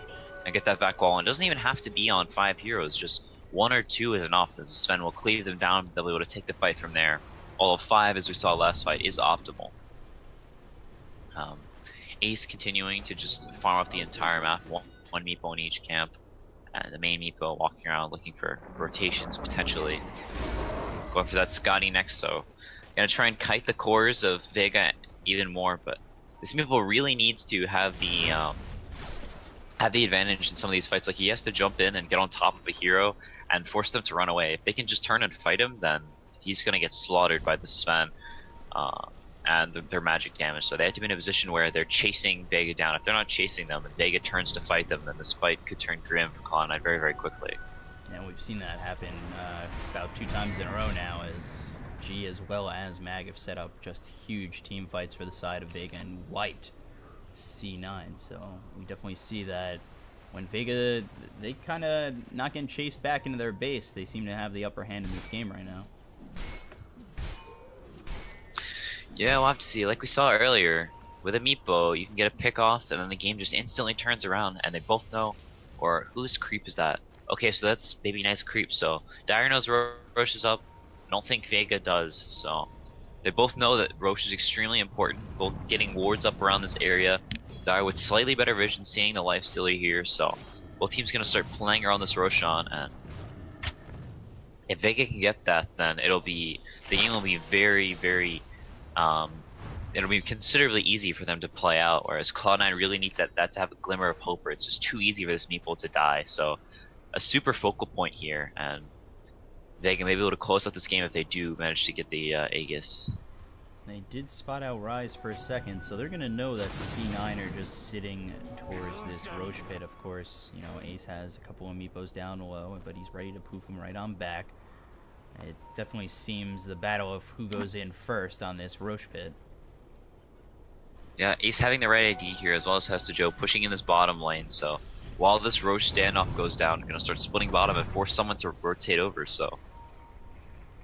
S1: and get that back wall. And it doesn't even have to be on 5 heroes, just 1 or 2 is enough, as Sven will cleave them down, they'll be able to take the fight from there. Although 5, as we saw last fight, is optimal. Ace continuing to just farm up the entire map, one Meepo in each camp, and the main Meepo walking around looking for rotations potentially. Going for that Scotty next, so gonna try and kite the cores of Vega even more, but this Meepo really needs to have the advantage in some of these fights. Like, he has to jump in and get on top of a hero and force them to run away. If they can just turn and fight him, then he's going to get slaughtered by the Sven and their magic damage. So they have to be in a position where they're chasing Vega down. If they're not chasing them and Vega turns to fight them, then this fight could turn grim for Cloud9 very, very quickly.
S2: And we've seen that happen about 2 times in a row now, as G as well as Mag have set up just huge team fights for the side of Vega and wiped C9. So we definitely see that when Vega, they kind of not getting chased back into their base. They seem to have the upper hand in this game right now.
S1: Yeah, we'll have to see. Like we saw earlier, with a Meepo, you can get a pick off and then the game just instantly turns around and they both know, or whose creep is that? Okay, so that's Baby Knight's creep, so Dire knows Roche is up. I don't think Vega does, so they both know that Roche is extremely important, both getting wards up around this area. Dire with slightly better vision, seeing the Lifestealer here, so both teams going to start playing around this Roshan, and if Vega can get that, then the game will be very, very, it'll be considerably easy for them to play out, whereas Cloud9 really needs that to have a glimmer of hope, or it's just too easy for this Meeple to die, so a super focal point here, and Vega may be able to close out this game if they do manage to get the Aegis.
S2: They did spot out Rise for a second, so they're going to know that C9 are just sitting towards this Roche pit, of course. You know, Ace has a couple of meepos down low, but he's ready to poof him right on back. It definitely seems the battle of who goes in first on this Roche pit.
S1: Yeah, Ace having the right ID here, as well as Hesta Joe pushing in this bottom lane, so while this Roche standoff goes down, gonna start splitting bottom and force someone to rotate over, so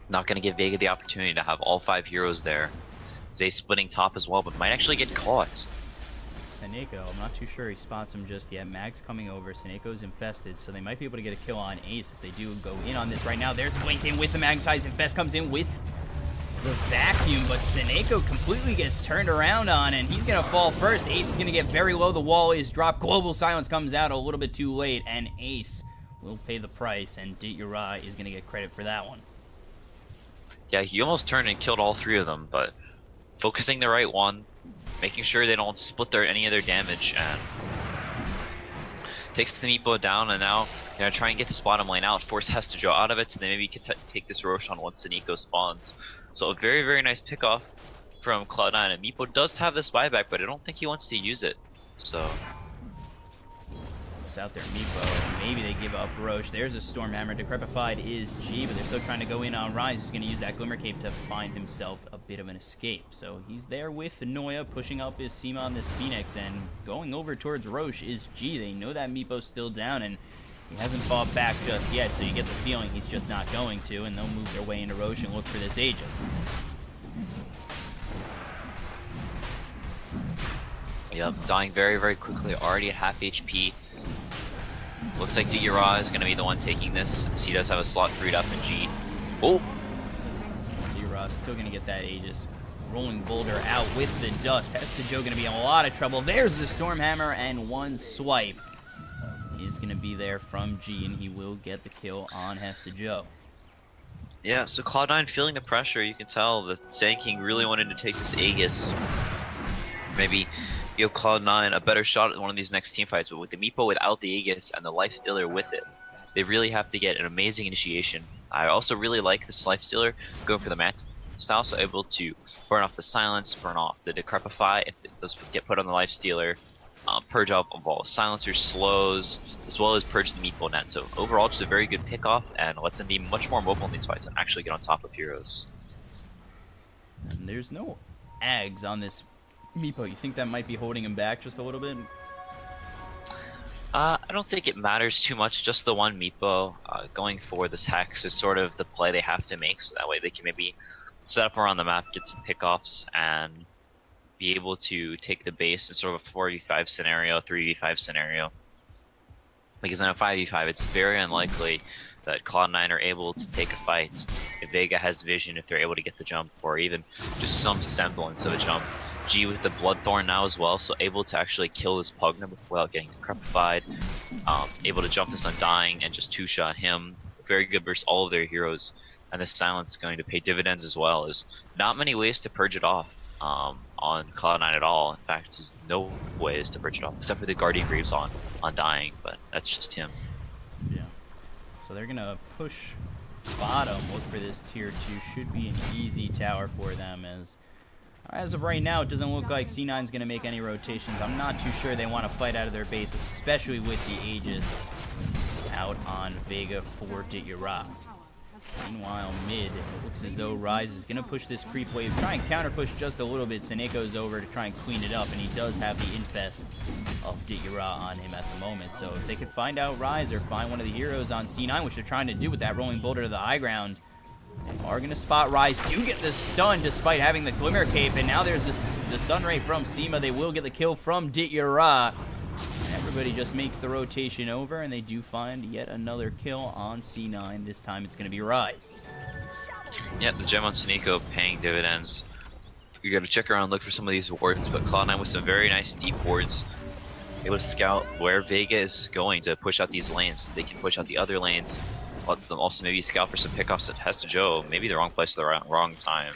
S1: not gonna give Vega the opportunity to have all 5 heroes there. Zay splitting top as well, but might actually get caught.
S2: Seneko, I'm not too sure he spots him just yet. Mag's coming over, Seneko's infested, so they might be able to get a kill on Ace if they do go in on this right now. There's Blink in with the Magnetize, Infest comes in with the vacuum, but Seneko completely gets turned around on, and he's gonna fall first. Ace is gonna get very low, the wall is dropped, Global Silence comes out a little bit too late, and Ace will pay the price, and Dityura is gonna get credit for that one.
S1: Yeah, he almost turned and killed all 3 of them, but focusing the right one, making sure they don't split any of their damage, and takes the Meepo down, and now they're gonna try and get this bottom lane out, force Hesta Joe out of it, so they maybe can take this Roshan once Seneko spawns. So a very, very nice pickoff from Cloud9, and Meepo does have this buyback, but I don't think he wants to use it, so
S2: it's out there, Meepo. Maybe they give up Roche. There's a Stormhammer. Decrepified is G, but they're still trying to go in on Rise. He's going to use that Glimmer Cape to find himself a bit of an escape. So he's there with Noya, pushing up his Seema on this Phoenix, and going over towards Roche is G. They know that Meepo's still down, and he hasn't fought back just yet, so you get the feeling he's just not going to, and they'll move their way into Roche and look for this Aegis.
S1: Yep, dying very, very quickly, already at half HP. Looks like Dityura is going to be the one taking this, since he does have a slot freed up in G. Oh!
S2: Dityura still going to get that Aegis. Rolling Boulder out with the dust. Hesta Joe going to be in a lot of trouble. There's the Stormhammer, and one swipe is going to be there from G, and he will get the kill on Hesta Joe.
S1: Yeah, so Cloud9 feeling the pressure. You can tell the Sand King really wanted to take this Aegis. Maybe give Cloud9 a better shot at one of these next team fights, but with the Meepo without the Aegis and the Lifestealer with it, they really have to get an amazing initiation. I also really like this Lifestealer going for the mat style, so able to burn off the Silence, burn off the Decrepify if it does get put on the Lifestealer, purge up of all silencer slows, as well as purge the Meepo net. So overall, just a very good pickoff, and lets him be much more mobile in these fights and actually get on top of heroes.
S2: And there's no Ags on this Meepo. You think that might be holding him back just a little bit?
S1: I don't think it matters too much. Just the one Meepo going for this Hex is sort of the play they have to make, so that way they can maybe set up around the map, get some pickoffs, and be able to take the base in sort of a 4v5 scenario, 3v5 scenario. Because in a 5v5, it's very unlikely that Cloud9 are able to take a fight if Vega has vision, if they're able to get the jump, or even just some semblance of a jump. G with the Bloodthorn now as well, so able to actually kill this Pugna without getting decrepified. Able to jump this Undying and just two-shot him. Very good versus all of their heroes. And this Silence is going to pay dividends as well. There's not many ways to purge it off on Cloud9 at all. In fact, there's no ways to purge it off, except for the Guardian Greaves on Undying, but that's just him.
S2: Yeah. So they're going to push bottom, look for this tier 2. Should be an easy tower for them, as of right now, it doesn't look like C9's going to make any rotations. I'm not too sure they want to fight out of their base, especially with the Aegis out on Vega for Dityura. Meanwhile, mid, it looks as though Rise is going to push this creep wave, try and counter push just a little bit. Seneko's over to try and clean it up, and he does have the infest of Dityura on him at the moment. So if they could find out Rise or find one of the heroes on C9, which they're trying to do with that rolling boulder to the high ground, they are going to spot Rise, do get the stun despite having the Glimmer Cape, and now there's the Sunray from Seema. They will get the kill from Dityura. Everybody just makes the rotation over, and they do find yet another kill on C9. This time it's going to be Rise.
S1: Yeah, the gem on Seneko paying dividends. You got to check around, look for some of these wards, but Cloud9 with some very nice deep wards, able to scout where Vega is going to push out these lanes. They can push out the other lanes. Lets them also maybe scout for some pickoffs at Hesta Joe. Maybe the wrong place at the wrong time.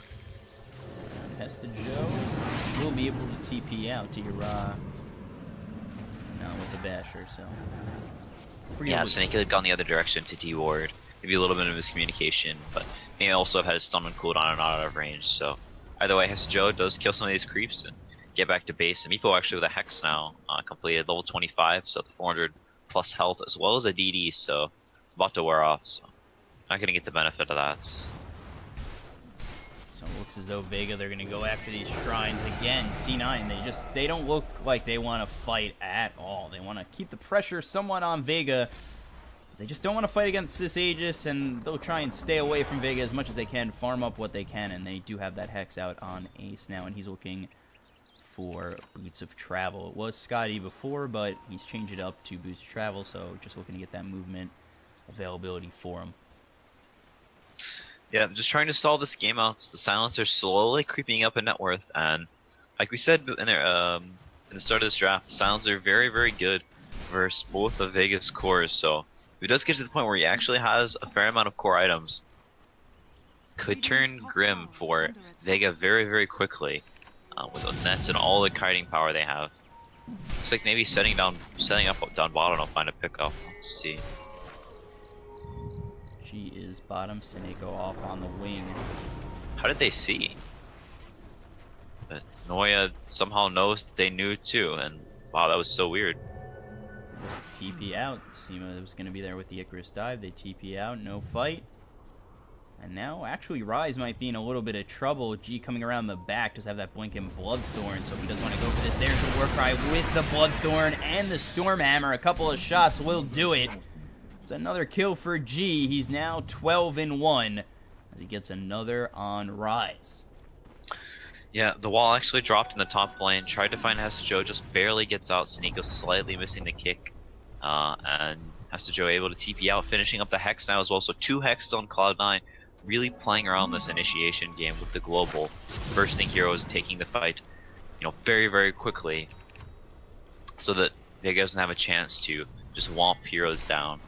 S2: Hesta Joe will be able to TP out to your now with the Basher, so.
S1: Yeah, Seneko had gone the other direction to D-Ward. Maybe a little bit of miscommunication, but may also have had a stun on cooldown and not out of range, so Either way, Joe does kill some of these creeps and get back to base. And Meepo actually with a Hex now completed level 25, so the 400 plus health as well as a DD, so about to wear off. So not gonna get the benefit of that.
S2: So it looks as though Vega, they're going to go after these shrines again. C9, they don't look like they want to fight at all. They want to keep the pressure somewhat on Vega. They just don't want to fight against this Aegis, and they'll try and stay away from Vega as much as they can, farm up what they can, and they do have that Hex out on Ace now, and he's looking for Boots of Travel. It was Scotty before, but he's changed it up to Boots of Travel, so just looking to get that movement availability for him.
S1: Yeah, just trying to stall this game out. The Silence are slowly creeping up in net worth, and like we said in the start of this draft, the Silence are very, very good versus both of Vega's cores. So if he does get to the point where he actually has a fair amount of core items, could turn grim for Vega very, very quickly with the nets and all the kiting power they have. Looks like maybe setting up down bottom will find a pickup. Let's see.
S2: She is bottom, Seneko off on the wing.
S1: How did they see? But Noya somehow knows that they knew too, and wow, that was so weird.
S2: Just TP out. Seema was going to be there with the Icarus dive. They TP out, no fight. And now, actually, Rise might be in a little bit of trouble. G coming around the back, does have that blinking Bloodthorn, so he doesn't want to go for this. There's the Warcry with the Bloodthorn and the Stormhammer. A couple of shots will do it. It's another kill for G. He's now 12-1 as he gets another on Rise.
S1: Yeah, the wall actually dropped in the top lane. Tried to find Joe, just barely gets out. Seneko slightly missing the kick. And Joe able to TP out, finishing up the Hex now as well. So 2 Hexes on Cloud9. Really playing around this initiation game with the global. Bursting heroes taking the fight, very, very quickly. So that Vega doesn't have a chance to just womp heroes down.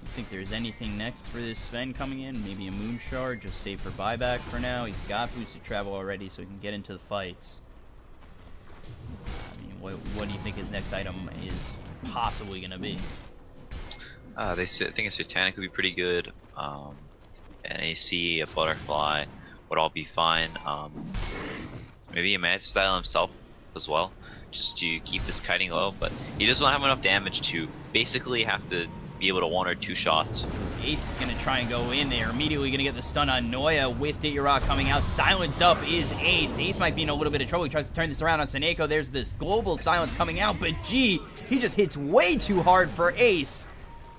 S2: Think there's anything next for this Sven coming in? Maybe a Moon Shard, just save for buyback for now. He's got boosted travel already, so he can get into the fights. I mean, what do you think his next item is possibly going to be?
S1: I think a Satanic would be pretty good. An AC, a Butterfly would all be fine. Maybe a Mad Style himself as well, just to keep this kiting low. But he doesn't have enough damage to basically have to be able to 1 or 2 shots.
S2: Ace is going to try and go in there. Immediately going to get the stun on Noya with Dayura coming out. Silenced up is Ace. Ace might be in a little bit of trouble. He tries to turn this around on Seneko. There's this global silence coming out, but G, he just hits way too hard for Ace.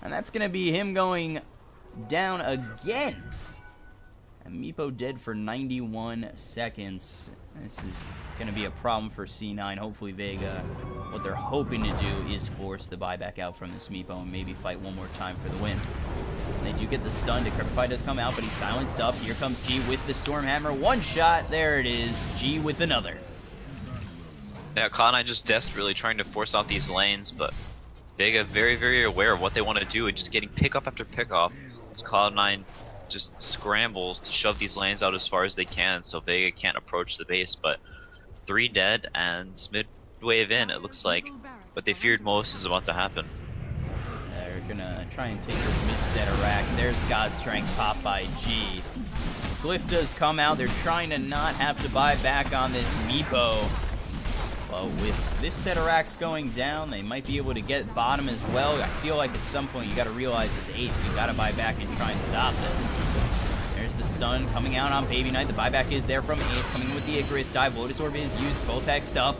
S2: And that's going to be him going down again. And Meepo dead for 91 seconds. This is going to be a problem for C9. Hopefully Vega, what they're hoping to do is force the buyback out from this Meepo and maybe fight one more time for the win. And they do get the stun. Decrepify does come out, but he's silenced up. Here comes G with the Stormhammer. 1 shot. There it is. G with another.
S1: Yeah, Cloud9 just desperately trying to force out these lanes, but Vega very, very aware of what they want to do and just getting pickup after pickup. As Cloud9 just scrambles to shove these lanes out as far as they can, so Vega can't approach the base. But 3 dead, and midway in, it looks like what they feared most is about to happen.
S2: They're gonna try and take this mid set of racks. There's God Strength popped by G. Glyph does come out. They're trying to not have to buy back on this Meepo. But with this set of racks going down, they might be able to get bottom as well. I feel like at some point you got to realize as Ace, you got to buy back and try and stop this. There's the stun coming out on Baby Knight. The buyback is there from Ace, coming in with the Icarus dive. Lotus Orb is used, both hexed up.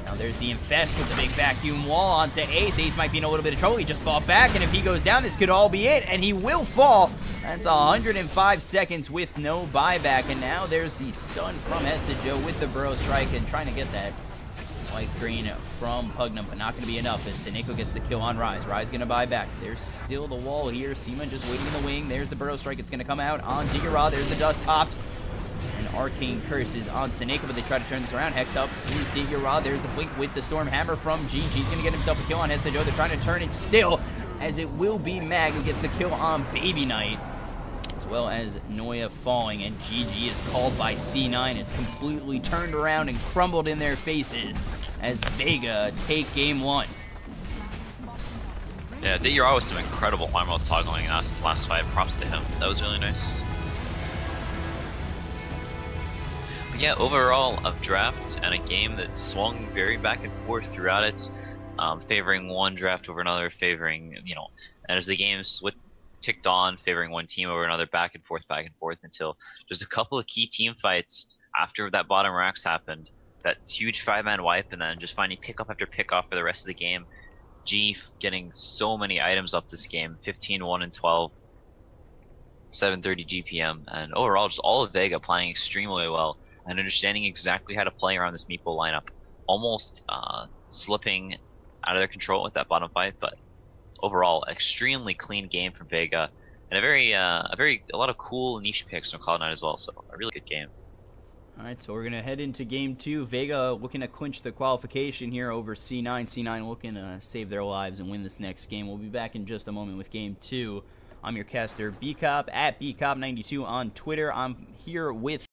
S2: Now there's the Infest with the big vacuum wall onto Ace. Ace might be in a little bit of trouble. He just fought back, and if he goes down, this could all be it, and he will fall. That's 105 seconds with no buyback, and now there's the stun from Joe with the Burrow Strike and trying to get that Life Green from Pugnum, but not going to be enough as Seneko gets the kill on Rise. Rise going to buy back. There's still the wall here. Seema just waiting in the wing. There's the Burrow Strike. It's going to come out on Diggerah. There's the dust popped. And Arcane Curse is on Seneko, but they try to turn this around. Hexed up is Diggerah. There's the blink with the Storm Hammer from G. G's going to get himself a kill on Joe. They're trying to turn it still, as it will be Mag who gets the kill on Baby Knight, as well as Noya falling, and GG is called by C9. It's completely turned around and crumbled in their faces as Vega take game 1.
S1: Yeah, Deyura was some incredible farm mode toggling that last fight. Props to him. That was really nice. But yeah, overall, a draft and a game that swung very back and forth throughout it, favoring one draft over another, favoring, you know, and as the game ticked on, favoring one team over another, back and forth until just a couple of key team fights after that bottom racks happened. That huge 5-man wipe, and then just finding pickup after pickoff for the rest of the game. G getting so many items up this game, 15, 1, and 12, 730 GPM, and overall just all of Vega playing extremely well and understanding exactly how to play around this meeple lineup. Almost slipping out of their control with that bottom fight, but overall extremely clean game from Vega, and a lot of cool niche picks from Cloud9 as well. So a really good game.
S2: All right, so we're going to head into Game 2. Vega looking to clinch the qualification here over C9. C9 looking to save their lives and win this next game. We'll be back in just a moment with Game 2. I'm your caster, BCop, at BCop92 on Twitter. I'm here with